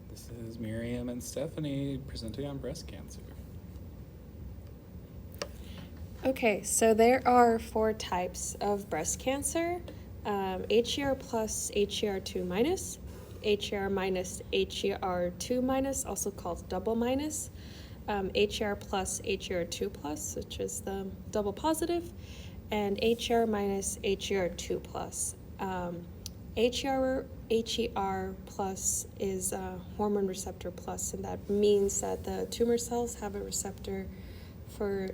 This is Miriam and Stephanie presenting on breast cancer. Okay, so there are 4 types of breast cancer: HER plus, HER2 minus, HER minus, HER2 minus, also called double minus, HER plus, HER2 plus, which is the double positive, and HER minus, HER2 plus. HER plus is hormone receptor plus, and that means that the tumor cells have a receptor for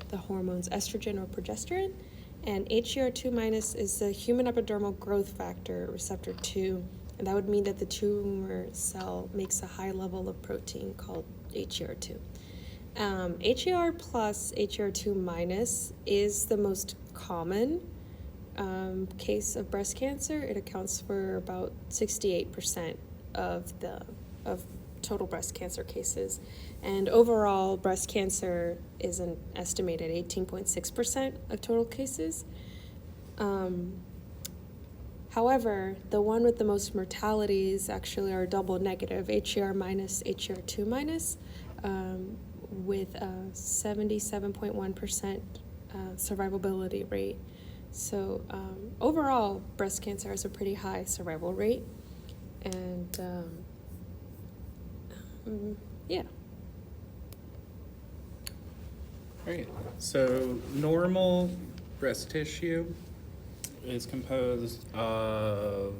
the hormones estrogen or progesterone, and HER2 minus is the human epidermal growth factor receptor 2, and that would mean that the tumor cell makes a high level of protein called HER2. HER plus, HER2 minus is the most common case of breast cancer. It accounts for about 68% of total breast cancer cases, and overall breast cancer is an estimated 18.6% of total cases. However, the one with the most mortalities actually are double negative, HER minus, HER2 minus, with a 77.1% survivability rate. So overall, breast cancer has a pretty high survival rate, and yeah. All right, so normal breast tissue is composed of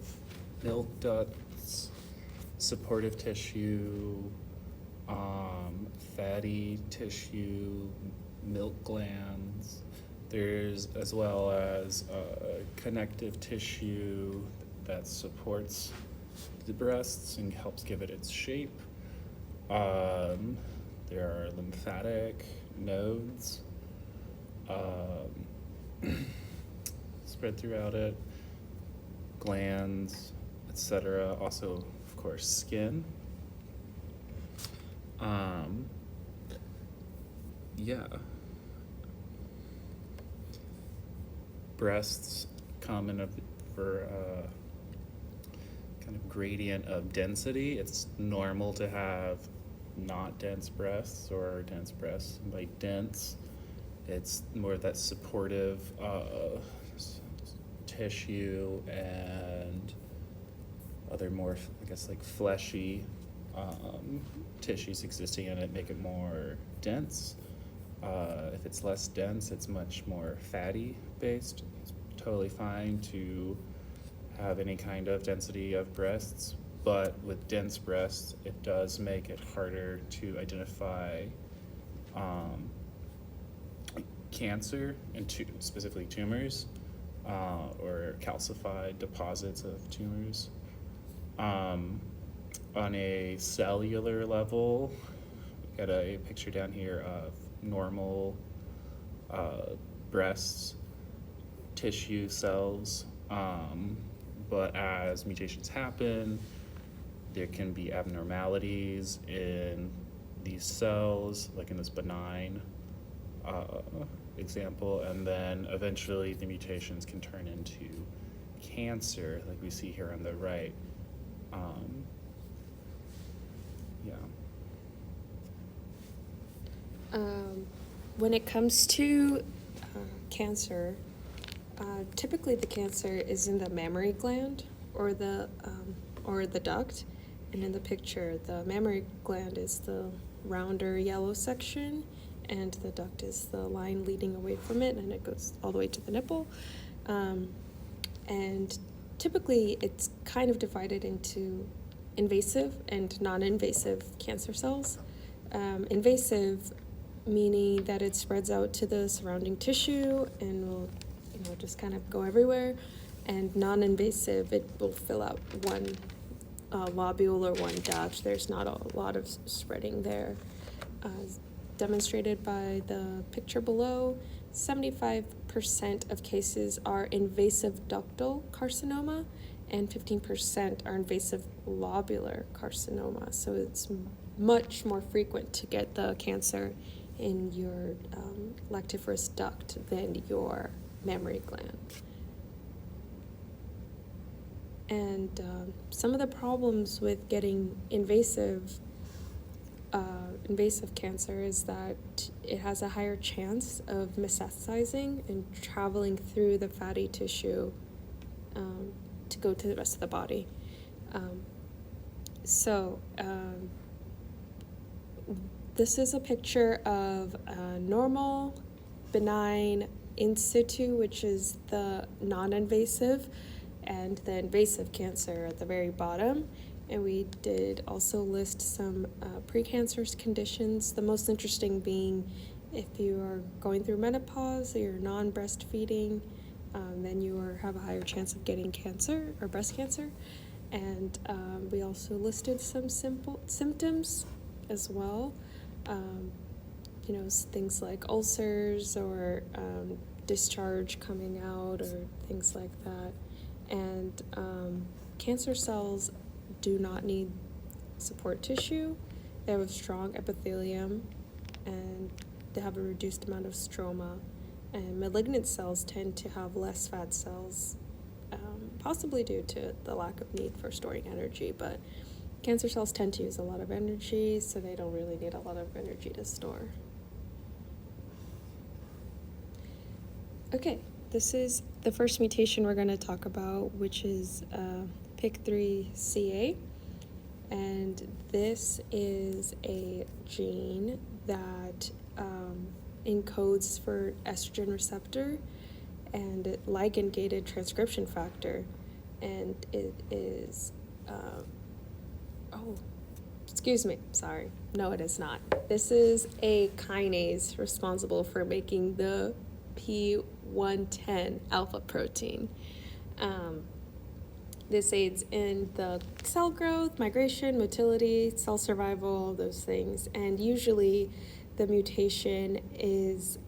milk ducts, supportive tissue, fatty tissue, milk glands. There's as well as connective tissue that supports the breasts and helps give it its shape. There are lymphatic nodes spread throughout it, glands, etc. Also, of course, skin. Yeah. Breasts common for kind of gradient of density. It's normal to have not dense breasts or dense breasts. By dense, it's more that supportive tissue and other more, I guess, like fleshy tissues existing in it make it more dense. If it's less dense, it's much more fatty based. It's totally fine to have any kind of density of breasts, but with dense breasts, it does make it harder to identify cancer and specifically tumors or calcified deposits of tumors. On a cellular level, got a picture down here of normal breast tissue cells, but as mutations happen, there can be abnormalities in these cells, like in this benign example, and then eventually the mutations can turn into cancer, like we see here on the right. Yeah. When it comes to cancer, typically the cancer is in the mammary gland or the duct, and in the picture, the mammary gland is the rounder yellow section, and the duct is the line leading away from it, and it goes all the way to the nipple. And typically, it's kind of divided into invasive and non-invasive cancer cells. Invasive meaning that it spreads out to the surrounding tissue and will, just kind of go everywhere. And non-invasive, it will fill out one lobule or one duct. There's not a lot of spreading there. Demonstrated by the picture below, 75% of cases are invasive ductal carcinoma, and 15% are invasive lobular carcinoma. So it's much more frequent to get the cancer in your lactiferous duct than your mammary gland. And some of the problems with getting invasive cancer is that it has a higher chance of metastasizing and traveling through the fatty tissue to go to the rest of the body. This is a picture of a normal, benign in situ, which is the non-invasive, and the invasive cancer at the very bottom. And we did also list some precancerous conditions, the most interesting being if you are going through menopause or you're non-breastfeeding, then you have a higher chance of getting cancer or breast cancer. And we also listed some simple symptoms as well. Things like ulcers or discharge coming out or things like that. And cancer cells do not need support tissue. They have a strong epithelium and they have a reduced amount of stroma. And malignant cells tend to have less fat cells, possibly due to the lack of need for storing energy, but cancer cells tend to use a lot of energy, so they don't really need a lot of energy to store. Okay, this is the first mutation we're going to talk about, which is PIK3CA. And this is a gene that encodes for estrogen receptor and ligand-gated transcription factor. And it is... No, it is not. This is a kinase responsible for making the P110 alpha protein. This aids in the cell growth, migration, motility, cell survival, those things. And usually the mutation is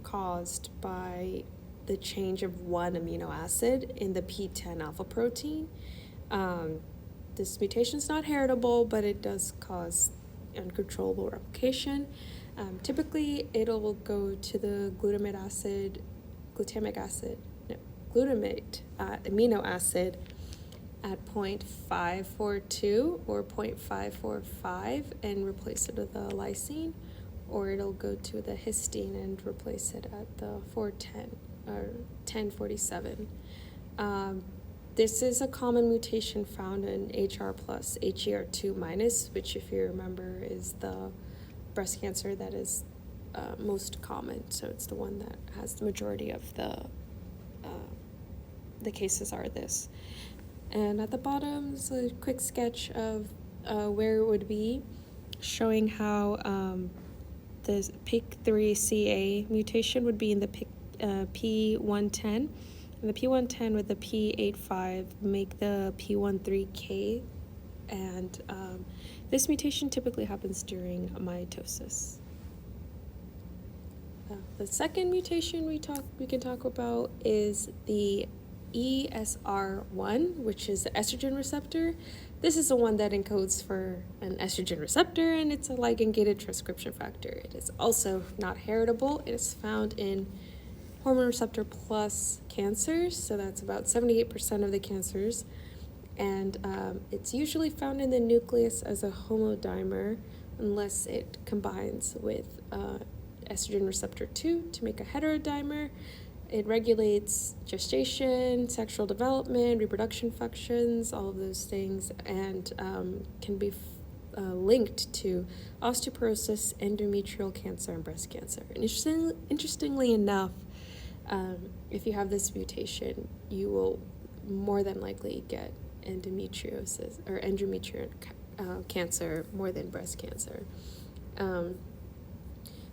caused by the change of one amino acid in the P10 alpha protein. This mutation is not heritable, but it does cause uncontrollable replication. Typically, it'll go to the glutamate amino acid at 0.542 or 0.545 and replace it with the lysine, or it'll go to the histine and replace it at the 410 or 1047. This is a common mutation found in HR plus HER2 minus, which, if you remember, is the breast cancer that is most common. So it's the one that has the majority of the cases are this. And at the bottom is a quick sketch of where it would be, showing how the PIK3CA mutation would be in the P110. And the P110 with the P85 make the P13K. And this mutation typically happens during mitosis. The second mutation we can talk about is the ESR1, which is the estrogen receptor. This is the one that encodes for an estrogen receptor, and it's a ligand-gated transcription factor. It is also not heritable. It is found in hormone receptor plus cancers, so that's about 78% of the cancers. And it's usually found in the nucleus as a homodimer unless it combines with estrogen receptor 2 to make a heterodimer. It regulates gestation, sexual development, reproduction functions, all of those things, and can be linked to osteoporosis, endometrial cancer, and breast cancer. And interestingly enough, if you have this mutation, you will more than likely get endometriosis or endometrial cancer more than breast cancer.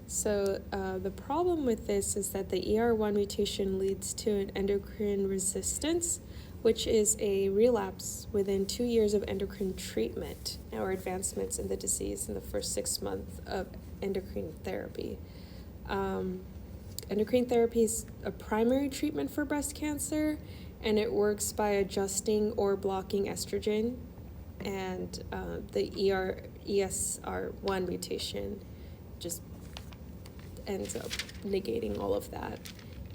So the problem with this is that the ER1 mutation leads to an endocrine resistance, which is a relapse within 2 years of endocrine treatment or advancements in the disease in the first 6 months of endocrine therapy. Endocrine therapy is a primary treatment for breast cancer, and it works by adjusting or blocking estrogen, and the ESR1 mutation just ends up negating all of that.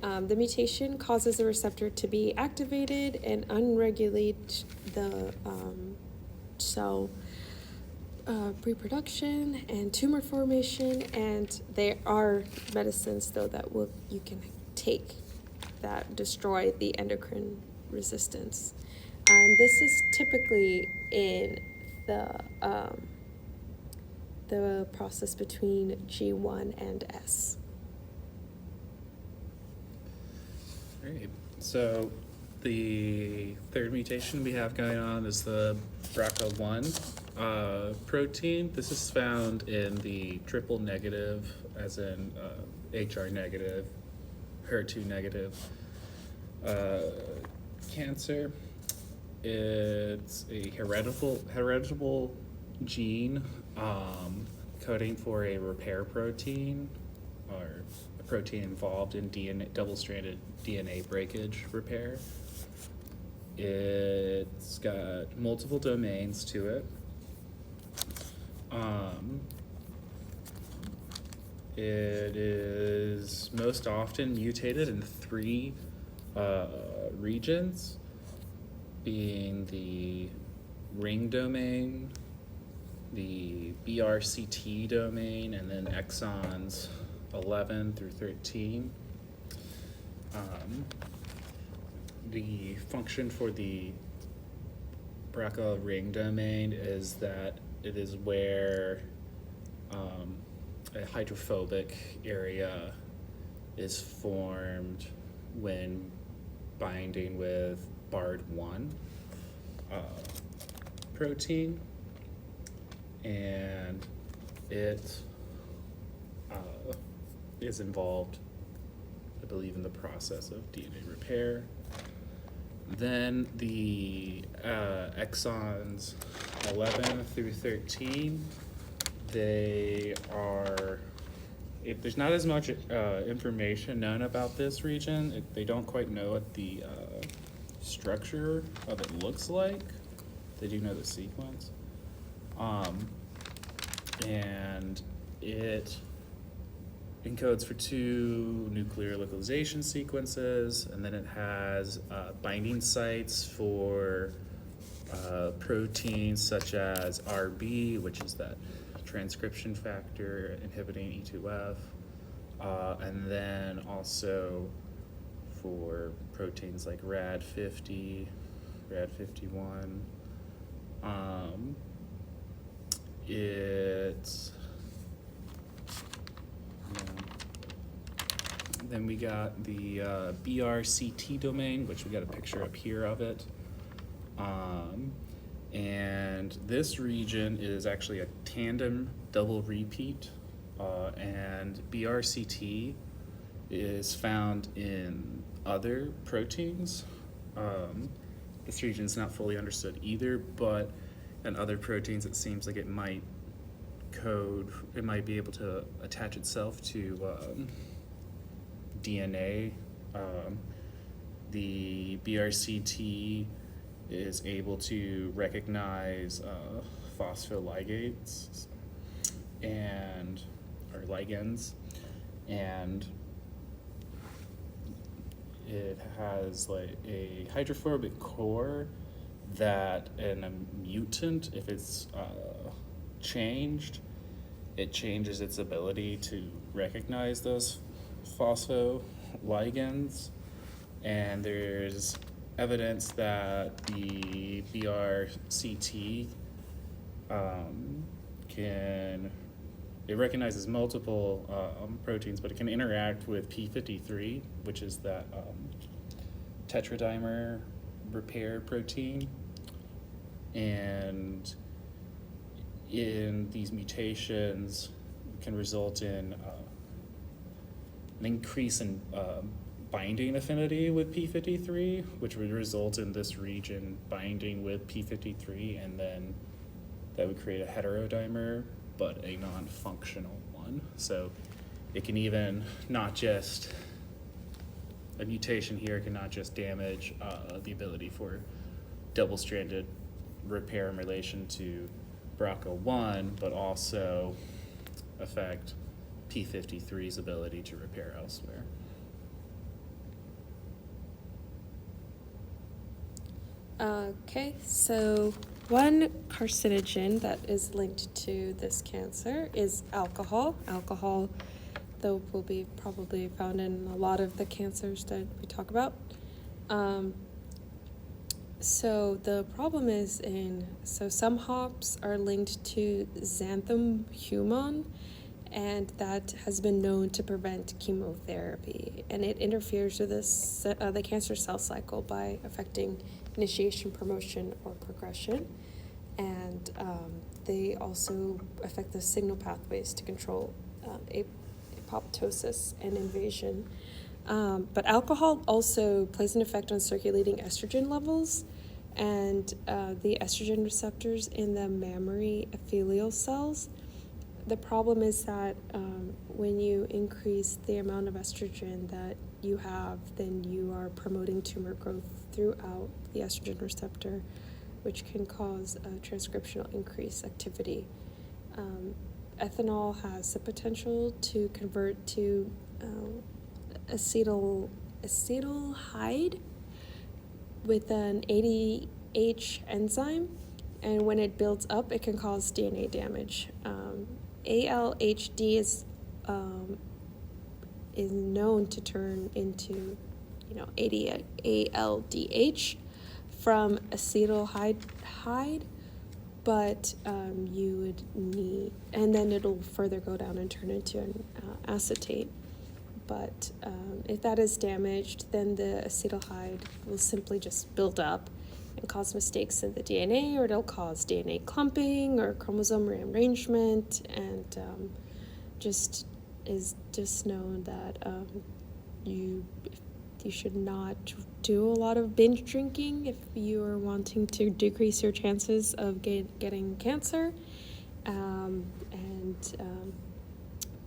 The mutation causes the receptor to be activated and unregulate the cell reproduction and tumor formation. And there are medicines, though, that you can take that destroy the endocrine resistance. And this is typically in the process between G1 and S. Great. So the third mutation we have going on is the BRCA1 protein. This is found in the triple negative, as in HR negative, HER2 negative cancer. It's a heritable gene coding for a repair protein, or a protein involved in DNA, double-stranded DNA breakage repair. It's got multiple domains to it. It is most often mutated in 3 regions, being the ring domain, the BRCT domain, and then exons 11 through 13. The function for the BRCA ring domain is that it is where a hydrophobic area is formed when binding with BARD1 protein, and it is involved, I believe, in the process of DNA repair. Then the exons 11 through 13, there's not as much information known about this region. They don't quite know what the structure of it looks like. They do know the sequence. And it encodes for 2 nuclear localization sequences, and then it has binding sites for proteins such as RB, which is that transcription factor inhibiting E2F, and then also for proteins like RAD50, RAD51. Then we got the BRCT domain, which we got a picture up here of it. And this region is actually a tandem double repeat, and BRCT is found in other proteins. This region is not fully understood either, but in other proteins it seems like it might be able to attach itself to DNA. The BRCT is able to recognize phospholigates or ligands, and it has like a hydrophobic core that in a mutant, if it's changed, it changes its ability to recognize those phospholigands. And there's evidence that the BRCT it recognizes multiple proteins, but it can interact with P53, which is that tetradimer repair protein. And in these mutations can result in an increase in binding affinity with P53, which would result in this region binding with P53, and then that would create a heterodimer, but a non-functional one. So it can even a mutation here can not just damage the ability for double-stranded repair in relation to BRCA1, but also affect P53's ability to repair elsewhere. Okay, so one carcinogen that is linked to this cancer is alcohol. Alcohol, though, will be probably found in a lot of the cancers that we talk about. So the problem is so some hops are linked to xanthum human, and that has been known to prevent chemotherapy, and it interferes with the cancer cell cycle by affecting initiation, promotion, or progression, and they also affect the signal pathways to control apoptosis and invasion. But alcohol also plays an effect on circulating estrogen levels, and the estrogen receptors in the mammary epithelial cells. The problem is that when you increase the amount of estrogen that you have, then you are promoting tumor growth throughout the estrogen receptor, which can cause a transcriptional increase activity. Ethanol has the potential to convert to acetaldehyde with an ADH enzyme, and when it builds up, it can cause DNA damage. ALHD is known to turn into, ALDH from acetaldehyde, but you would need, and then it'll further go down and turn into an acetate. But if that is damaged, then the acetaldehyde will simply just build up and cause mistakes in the DNA, or it'll cause DNA clumping or chromosome rearrangement, and is just known that you should not do a lot of binge drinking if you are wanting to decrease your chances of getting cancer, and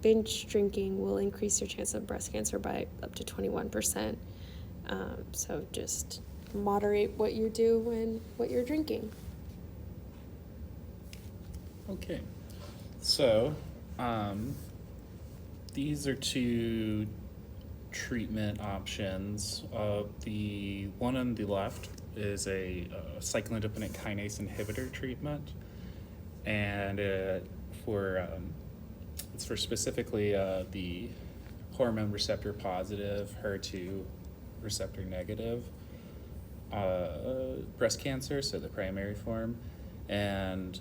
binge drinking will increase your chance of breast cancer by up to 21%. So just moderate what you do and what you're drinking. Okay, so these are two treatment options. The one on the left is a cyclin-dependent kinase inhibitor treatment, and it's for specifically the hormone receptor positive, HER2 receptor negative breast cancer, so the primary form. And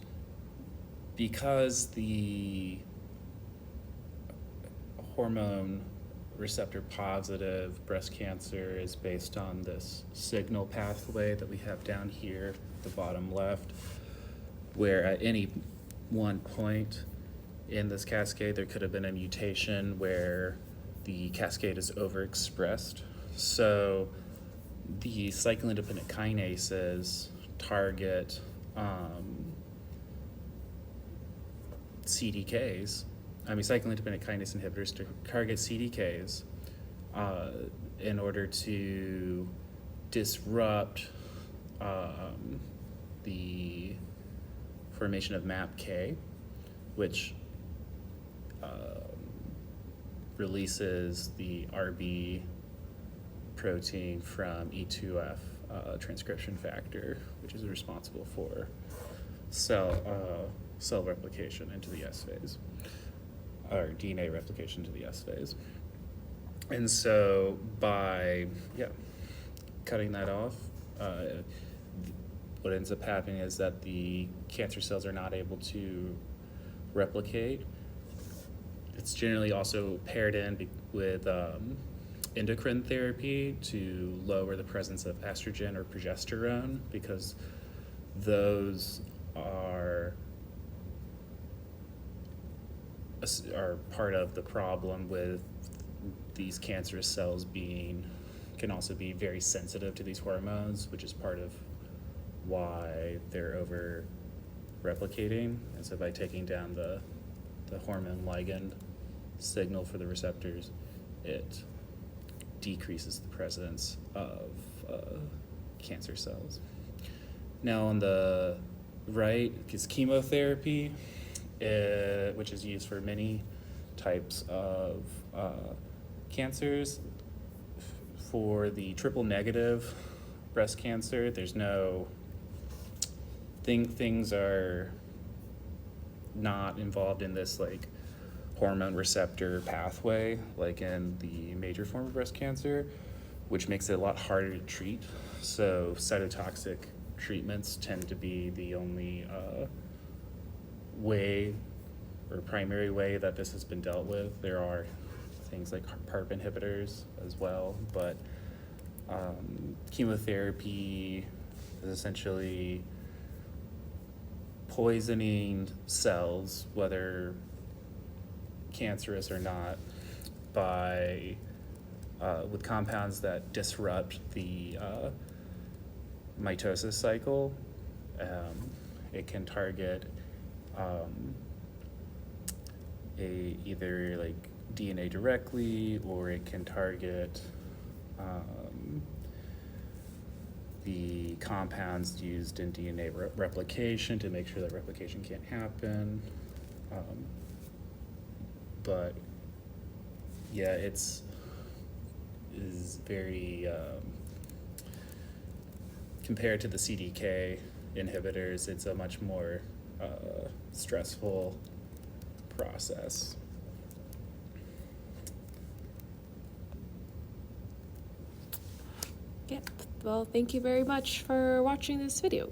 because the hormone receptor positive breast cancer is based on this signal pathway that we have down here, the bottom left, where at any one point in this cascade there could have been a mutation where the cascade is overexpressed. So the cyclin-dependent kinases target cyclin-dependent kinase inhibitors to target CDKs in order to disrupt the formation of MAPK, which releases the RB protein from E2F transcription factor, which is responsible for cell replication into the S phase, or DNA replication to the S phase. And so by cutting that off, what ends up happening is that the cancer cells are not able to replicate. It's generally also paired in with endocrine therapy to lower the presence of estrogen or progesterone, because those are part of the problem with these cancerous cells can also be very sensitive to these hormones, which is part of why they're over replicating. And so by taking down the hormone ligand signal for the receptors, it decreases the presence of cancer cells. Now on the right is chemotherapy, which is used for many types of cancers. For the triple negative breast cancer. There's no things are not involved in this like hormone receptor pathway like in the major form of breast cancer, which makes it a lot harder to treat. So cytotoxic treatments tend to be the only way or primary way that this has been dealt with. There are things like PARP inhibitors as well, but chemotherapy is essentially poisoning cells, whether cancerous or not, by with compounds that disrupt the mitosis cycle. It can target either like DNA directly, or it can target the compounds used in DNA replication to make sure that replication can't happen. But yeah, is very compared to the CDK inhibitors, it's a much more stressful process. Yep. Well, thank you very much for watching this video.